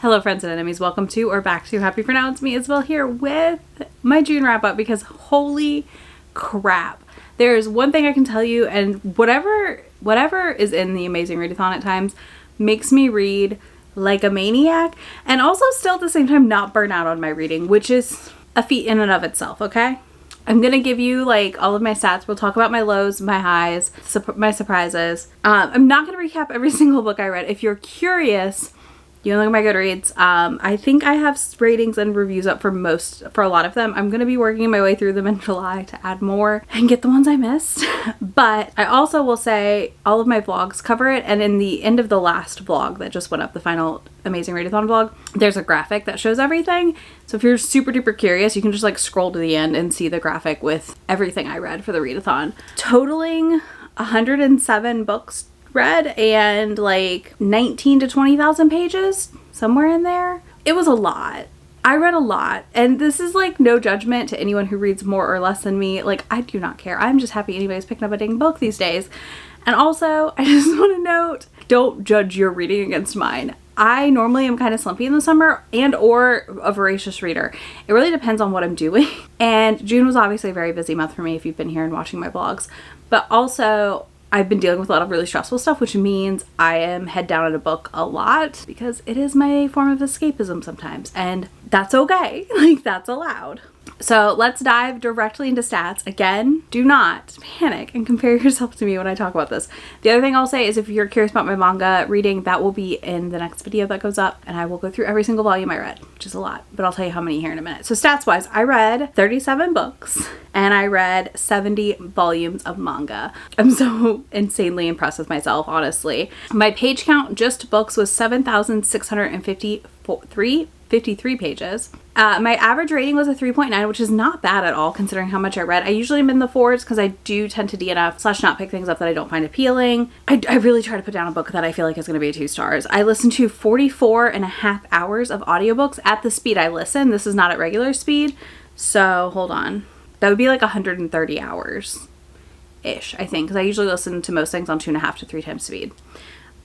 Hello friends and enemies, welcome to or back to Happy For Now. It's me, Isabel, here with my June wrap up because holy crap. There's one thing I can tell you, and whatever is in the Amazing Readathon at times makes me read like a maniac and also still at the same time not burn out on my reading, which is a feat in and of itself, okay? I'm gonna give you like all of my stats. We'll talk about my lows, my highs, my surprises. I'm not gonna recap every single book I read. If you're curious, you can look at my Goodreads. I think I have ratings and reviews up for a lot of them. I'm going to be working my way through them in July to add more and get the ones I missed. But I also will say all of my vlogs cover it. And in the end of the last vlog that just went up, the final Amazing Readathon vlog, there's a graphic that shows everything. So if you're super duper curious, you can just like scroll to the end and see the graphic with everything I read for the readathon. Totaling 107 books read and like 19 to 20,000 pages, somewhere in there. It was a lot. I read a lot, and this is like no judgment to anyone who reads more or less than me. Like, I do not care. I'm just happy anybody's picking up a dang book these days. And also, I just want to note, don't judge your reading against mine. I normally am kind of slumpy in the summer and or a voracious reader. It really depends on what I'm doing. And June was obviously a very busy month for me if you've been here and watching my vlogs. But also, I've been dealing with a lot of really stressful stuff, which means I am head down in a book a lot because it is my form of escapism sometimes, and that's okay. Like, that's allowed. So let's dive directly into stats. Again, do not panic and compare yourself to me when I talk about this. The other thing I'll say is if you're curious about my manga reading, that will be in the next video that goes up, and I will go through every single volume I read, which is a lot, but I'll tell you how many here in a minute. So stats wise, I read 37 books and I read 70 volumes of manga. I'm so insanely impressed with myself, honestly. My page count, just books, was 7,653 pages. My average rating was a 3.9, which is not bad at all considering how much I read. I usually am in the 4s because I do tend to DNF / not pick things up that I don't find appealing. I really try to put down a book that I feel like is going to be a 2 stars. I listened to 44.5 hours of audiobooks at the speed I listen. This is not at regular speed. So hold on. That would be like 130 hours ish, I think, because I usually listen to most things on 2.5 to 3 times speed.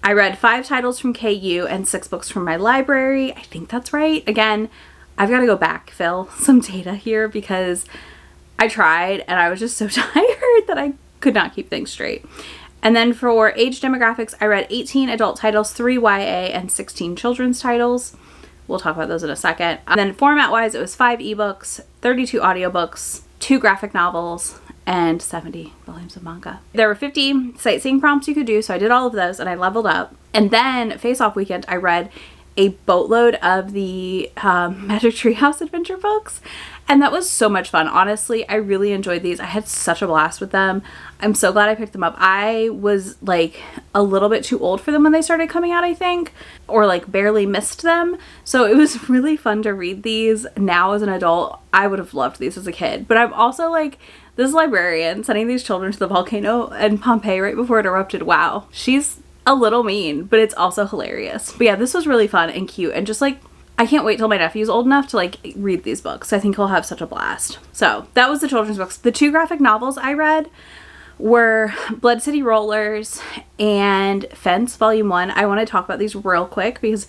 I read 5 titles from KU and 6 books from my library. I think that's right. Again, I've got to go backfill some data here because I tried and I was just so tired that I could not keep things straight. And then for age demographics, I read 18 adult titles, 3 YA, and 16 children's titles. We'll talk about those in a second. And then format-wise, it was 5 ebooks, 32 audiobooks, 2 graphic novels, and 70 volumes of manga. There were 50 sightseeing prompts you could do, so I did all of those and I leveled up. And then face-off weekend, I read a boatload of the Magic Treehouse adventure books, and that was so much fun. Honestly, I really enjoyed these. I had such a blast with them. I'm so glad I picked them up. I was like a little bit too old for them when they started coming out, I think, or like barely missed them. So it was really fun to read these now as an adult. I would have loved these as a kid, but I'm also like, this librarian sending these children to the volcano in Pompeii right before it erupted. Wow, she's a little mean, but it's also hilarious. But yeah, this was really fun and cute, and just like, I can't wait till my nephew's old enough to like read these books. I think he'll have such a blast. So that was the children's books. The 2 graphic novels I read were Blood City Rollers and Fence Volume 1. I want to talk about these real quick because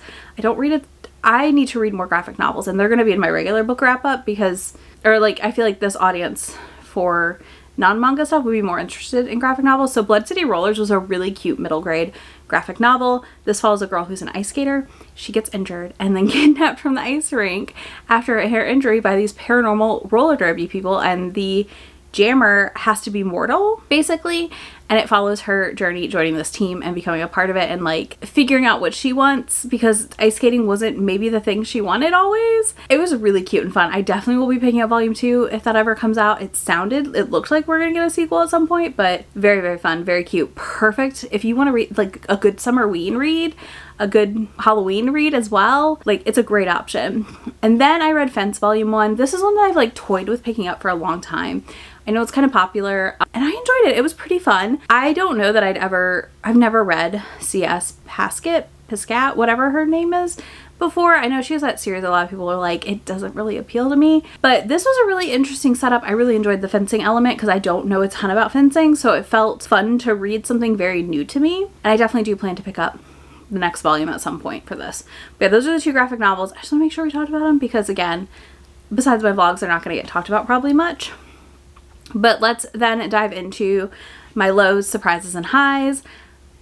I need to read more graphic novels, and they're going to be in my regular book wrap up because, or like, I feel like this audience for non-manga stuff would be more interested in graphic novels. So Blood City Rollers was a really cute middle grade graphic novel. This follows a girl who's an ice skater. She gets injured and then kidnapped from the ice rink after her injury by these paranormal roller derby people, and the jammer has to be mortal basically, and it follows her journey joining this team and becoming a part of it and like figuring out what she wants because ice skating wasn't maybe the thing she wanted always. It was really cute and fun. I definitely will be picking up volume 2 if that ever comes out. It looked like we're gonna get a sequel at some point, but very, very fun, very cute, perfect if you want to read like a good summerween read, a good Halloween read as well. Like, it's a great option. And then I read Fence Volume 1. This is one that I've like toyed with picking up for a long time. I know it's kind of popular and I enjoyed it. It was pretty fun. I don't know that I've never read C.S. Piscat, whatever her name is, before. I know she has that series a lot of people are like, it doesn't really appeal to me, but this was a really interesting setup. I really enjoyed the fencing element because I don't know a ton about fencing, so it felt fun to read something very new to me, and I definitely do plan to pick up the next volume at some point for this. But yeah, those are the 2 graphic novels. I just want to make sure we talked about them because, again, besides my vlogs, they're not going to get talked about probably much. But let's then dive into my lows, surprises, and highs.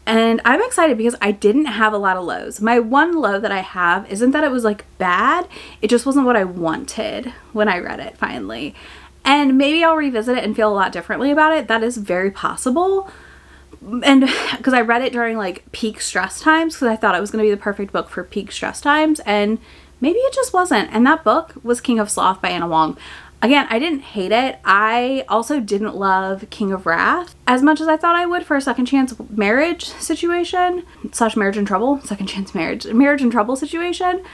And I'm excited because I didn't have a lot of lows. My one low that I have isn't that it was like bad, it just wasn't what I wanted when I read it finally. And maybe I'll revisit it and feel a lot differently about it. That is very possible. And because I read it during like peak stress times, because I thought it was going to be the perfect book for peak stress times, and maybe it just wasn't. And that book was King of Sloth by Anna Wong. Again, I didn't hate it. I also didn't love King of Wrath as much as I thought I would for a second chance marriage situation / marriage in trouble, second chance marriage in trouble situation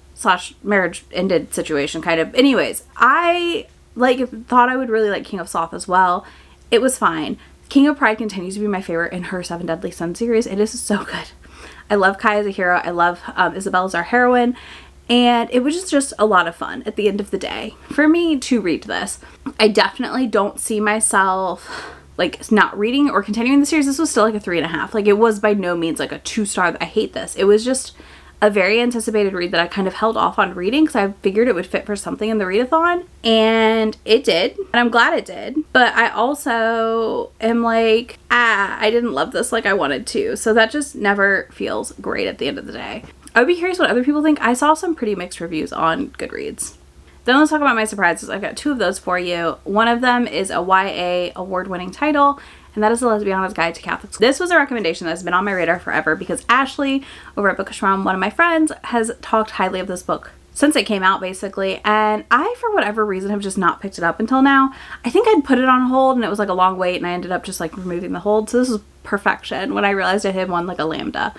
/ marriage ended situation kind of. Anyways, I thought I would really like King of Sloth as well. It was fine. King of Pride continues to be my favorite in her 7 Deadly Sins series. It is so good. I love Kai as a hero. I love Isabelle as our heroine. And it was just a lot of fun at the end of the day for me to read this. I definitely don't see myself like not reading or continuing the series. This was still like a 3.5. Like it was by no means like a 2-star. I hate this. It was just a very anticipated read that I kind of held off on reading because I figured it would fit for something in the readathon. And it did. And I'm glad it did. But I also am like, I didn't love this like I wanted to. So that just never feels great at the end of the day. I would be curious what other people think. I saw some pretty mixed reviews on Goodreads. Then let's talk about my surprises. I've got 2 of those for you. One of them is a YA award-winning title, and that is The Lesbiana's Guide to Catholic School. This was a recommendation that has been on my radar forever because Ashley over at Bookish Mom, one of my friends, has talked highly of this book since it came out basically, and I for whatever reason have just not picked it up until now. I think I'd put it on hold and it was like a long wait and I ended up just like removing the hold. So this is perfection when I realized I had won like a Lambda,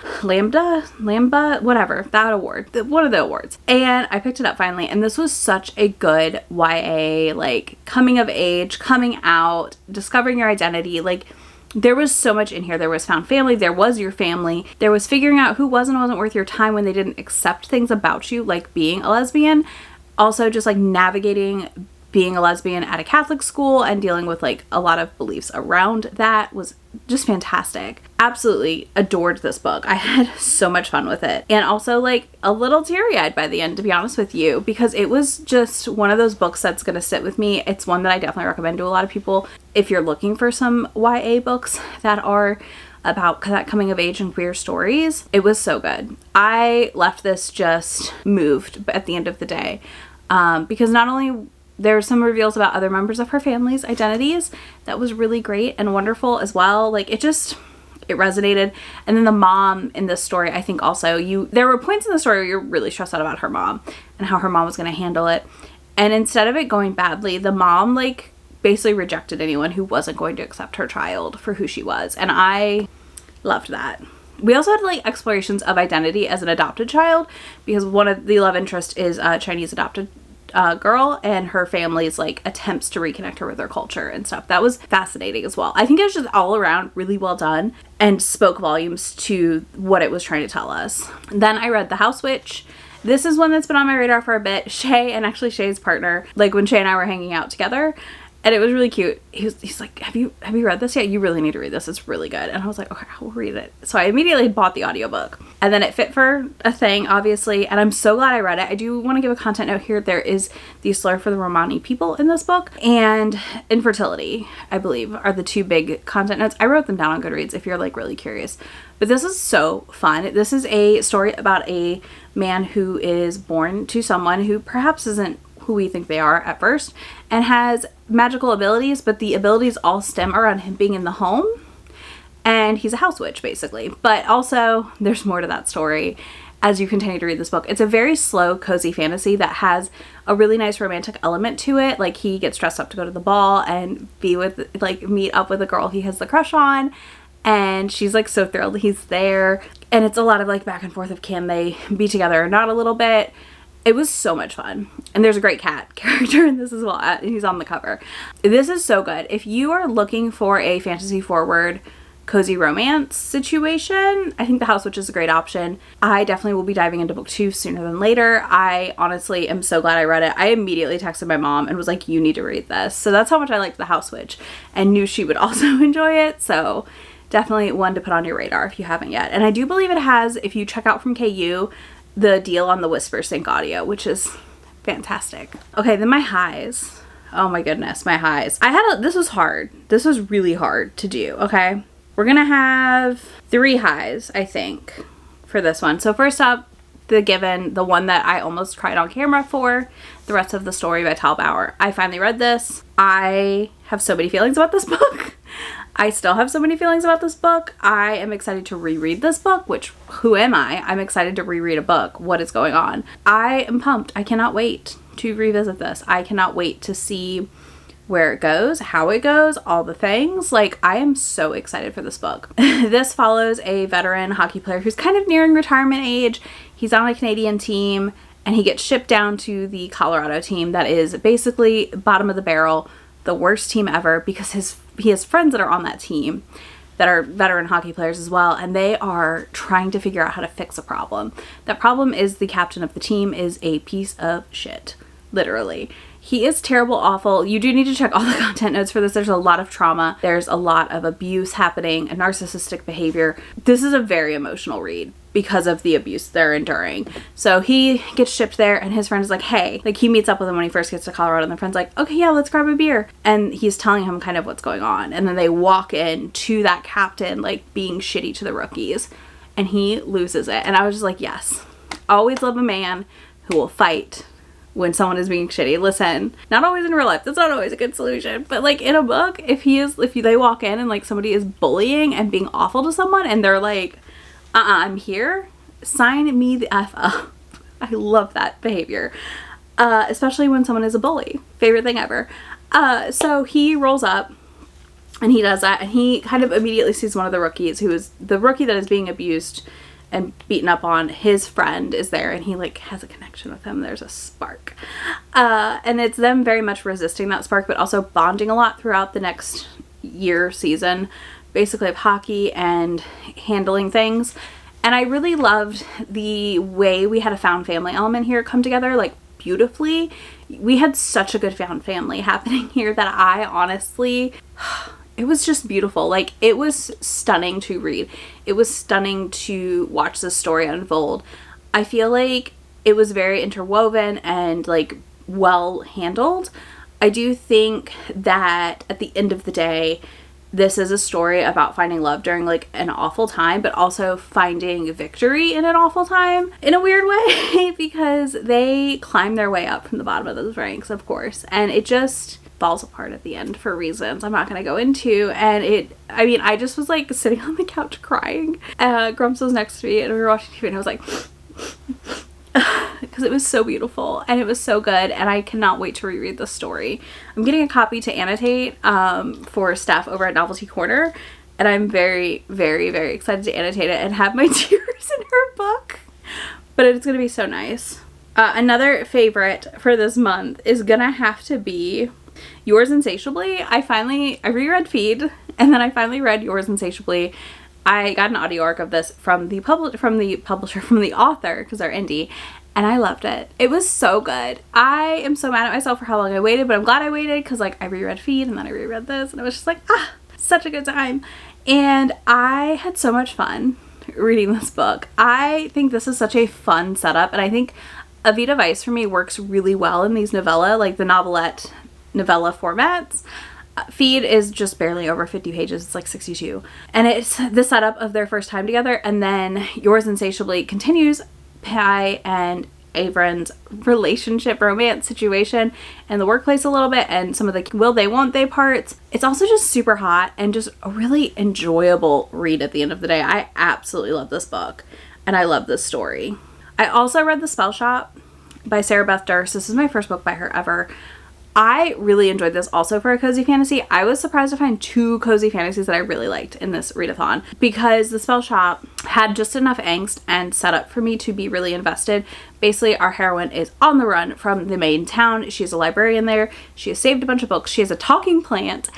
whatever, that award, one of the awards. And I picked it up finally, and this was such a good YA, like coming of age, coming out, discovering your identity. Like there was so much in here. There was found family, there was your family, there was figuring out who was and wasn't worth your time when they didn't accept things about you, like being a lesbian. Also just like navigating being a lesbian at a Catholic school and dealing with like a lot of beliefs around that was just fantastic. Absolutely adored this book. I had so much fun with it. And also like a little teary-eyed by the end, to be honest with you, because it was just one of those books that's going to sit with me. It's one that I definitely recommend to a lot of people if you're looking for some YA books that are about that coming of age and queer stories. It was so good. I left this just moved at the end of the day because not only there's some reveals about other members of her family's identities that was really great and wonderful as well. Like it resonated. And then the mom in this story, I think also there were points in the story where you're really stressed out about her mom and how her mom was going to handle it. And instead of it going badly, the mom like basically rejected anyone who wasn't going to accept her child for who she was. And I loved that. We also had like explorations of identity as an adopted child because one of the love interest is a Chinese adopted girl, and her family's like attempts to reconnect her with her culture and stuff. That was fascinating as well. I think it was just all around really well done and spoke volumes to what it was trying to tell us. Then I read The House Witch. This is one that's been on my radar for a bit. Shay, and actually Shay's partner, like when Shay and I were hanging out together, and it was really cute. He's like, have you read this yet? You really need to read this. It's really good. And I was like, okay, I will read it. So I immediately bought the audiobook. And then it fit for a thing, obviously. And I'm so glad I read it. I do want to give a content note here. There is the slur for the Romani people in this book. And infertility, I believe, are the 2 big content notes. I wrote them down on Goodreads if you're like really curious. But this is so fun. This is a story about a man who is born to someone who perhaps isn't who we think they are at first and has magical abilities, but the abilities all stem around him being in the home, and he's a house witch basically. But also there's more to that story as you continue to read this book. It's a very slow, cozy fantasy that has a really nice romantic element to it. Like he gets dressed up to go to the ball and meet up with a girl he has the crush on, and she's like so thrilled he's there, and it's a lot of like back and forth of can they be together or not a little bit. It was so much fun. And there's a great cat character in this as well. He's on the cover. This is so good. If you are looking for a fantasy forward cozy romance situation, I think The House Witch is a great option. I definitely will be diving into book 2 sooner than later. I honestly am so glad I read it. I immediately texted my mom and was like, you need to read this. So that's how much I liked The House Witch and knew she would also enjoy it. So definitely one to put on your radar if you haven't yet. And I do believe it has, if you check out from KU, the deal on the Whisper Sync audio, which is fantastic. Okay, then my highs. Oh my goodness, my highs. This was hard. This was really hard to do, okay? We're gonna have 3 highs, I think, for this one. So first up, the one that I almost cried on camera for, The Rest of the Story by Tal Bauer. I finally read this. I have so many feelings about this book. I still have so many feelings about this book. I am excited to reread this book, which, who am I? I'm excited to reread a book. What is going on? I am pumped. I cannot wait to revisit this. I cannot wait to see where it goes, how it goes, all the things. Like, I am so excited for this book. This follows a veteran hockey player who's kind of nearing retirement age. He's on a Canadian team and he gets shipped down to the Colorado team that is basically bottom of the barrel, the worst team ever, because he has friends that are on that team that are veteran hockey players as well, and they are trying to figure out how to fix a problem. That problem is the captain of the team is a piece of shit, literally. He is terrible, awful. You do need to check all the content notes for this. There's a lot of trauma. There's a lot of abuse happening, and narcissistic behavior. This is a very emotional read because of the abuse they're enduring. So he gets shipped there, and his friend is like, hey, like, he meets up with him when he first gets to Colorado, and the friend's like, okay, yeah, let's grab a beer. And he's telling him kind of what's going on. And then they walk in to that captain, like, being shitty to the rookies, and he loses it. And I was just like, yes, always love a man who will fight when someone is being shitty. Listen, not always in real life, that's not always a good solution, but like in a book, if they walk in and like somebody is bullying and being awful to someone and they're like, I'm here, sign me the F up. I love that behavior, especially when someone is a bully. Favorite thing ever. So he rolls up and he does that, and he kind of immediately sees one of the rookies, who is the rookie that is being abused and beaten up on. His friend is there, and he like has a connection with him. There's a spark, and it's them very much resisting that spark, but also bonding a lot throughout the next season basically of hockey and handling things. And I really loved the way we had a found family element here come together, like, beautifully. We had such a good found family happening here that I honestly, it was just beautiful. Like, it was stunning to read. It was stunning to watch this story unfold. I feel like it was very interwoven and like well handled. I do think that at the end of the day, this is a story about finding love during like an awful time, but also finding victory in an awful time in a weird way, because they climb their way up from the bottom of those ranks, of course, and it just falls apart at the end for reasons I'm not going to go into. And I just was like sitting on the couch crying. Grumps was next to me and we were watching TV, and I was like, because it was so beautiful and it was so good, and I cannot wait to reread the story. I'm getting a copy to annotate for staff over at Novelty Corner, and I'm very, very, very excited to annotate it and have my tears in her book. But it's going to be so nice. Another favorite for this month is gonna have to be Yours Insatiably. I reread Feed, and then I finally read Yours Insatiably. I got an audio arc of this from the author, because they're indie, and I loved it. It was so good. I am so mad at myself for how long I waited, but I'm glad I waited, because like I reread Feed and then I reread this, and it was just like, such a good time. And I had so much fun reading this book. I think this is such a fun setup, and I think Avita Vice for me works really well in these novella, like the novella formats. Feed is just barely over 50 pages. It's like 62. And it's the setup of their first time together. And then Yours Insatiably continues Pi and Avron's relationship, romance situation in the workplace a little bit, and some of the will they, won't they parts. It's also just super hot and just a really enjoyable read at the end of the day. I absolutely love this book, and I love this story. I also read The Spell Shop by Sarah Beth Durst. This is my first book by her ever. I really enjoyed this also for a cozy fantasy. I was surprised to find 2 cozy fantasies that I really liked in this readathon, because The Spell Shop had just enough angst and setup for me to be really invested. Basically, our heroine is on the run from the main town. She's a librarian there. She has saved a bunch of books. She has a talking plant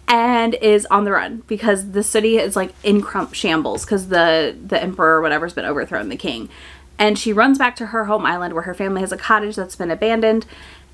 and is on the run because the city is like in shambles because the emperor or whatever's been overthrown, the king. And she runs back to her home island where her family has a cottage that's been abandoned,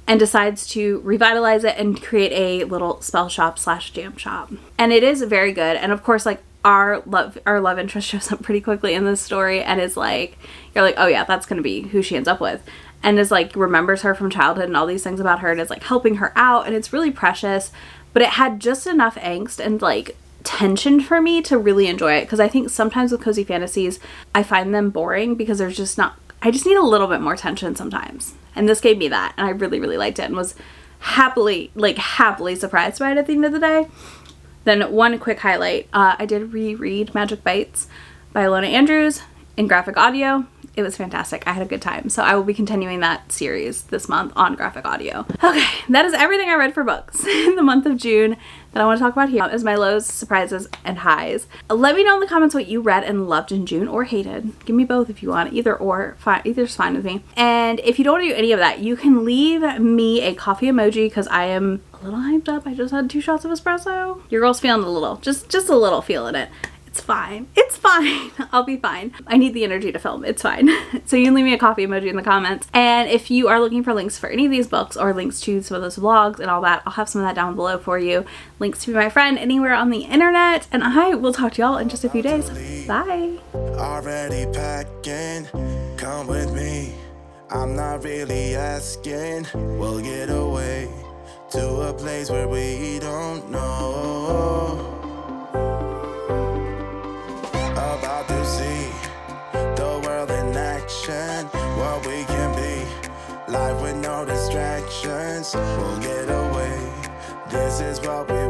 and decides to revitalize it and create a little spell shop / jam shop. And it is very good. And of course, like our love interest shows up pretty quickly in this story and is like, you're like, oh yeah, that's gonna be who she ends up with, and is like, remembers her from childhood and all these things about her, and is like helping her out, and it's really precious. But it had just enough angst and like tension for me to really enjoy it, because I think sometimes with cozy fantasies I find them boring because there's just not, I just need a little bit more tension sometimes, and this gave me that, and I really liked it and was happily surprised by it at the end of the day. Then one quick highlight, I did reread Magic Bites by Alona Andrews in graphic audio. It was fantastic. I had a good time. So I will be continuing that series this month on graphic audio. Okay, that is everything I read for books in the month of June that I want to talk about here as my lows, surprises, and highs. Let me know in the comments what you read and loved in June or hated. Give me both if you want. Either's fine with me. And if you don't want to do any of that, you can leave me a coffee emoji because I am a little hyped up. I just had 2 shots of espresso. Your girl's feeling a little, just a little feeling it. It's fine. It's fine. I'll be fine. I need the energy to film. It's fine. So you can leave me a coffee emoji in the comments. And if you are looking for links for any of these books or links to some of those vlogs and all that, I'll have some of that down below for you. Links to be my friend anywhere on the internet. And I will talk to y'all in just a few days. Bye. Already packing. Come with me. I'm not really asking. We'll get away to a place where we don't know. About to see the world in action, what we can be, life with no distractions. We'll get away, this is what we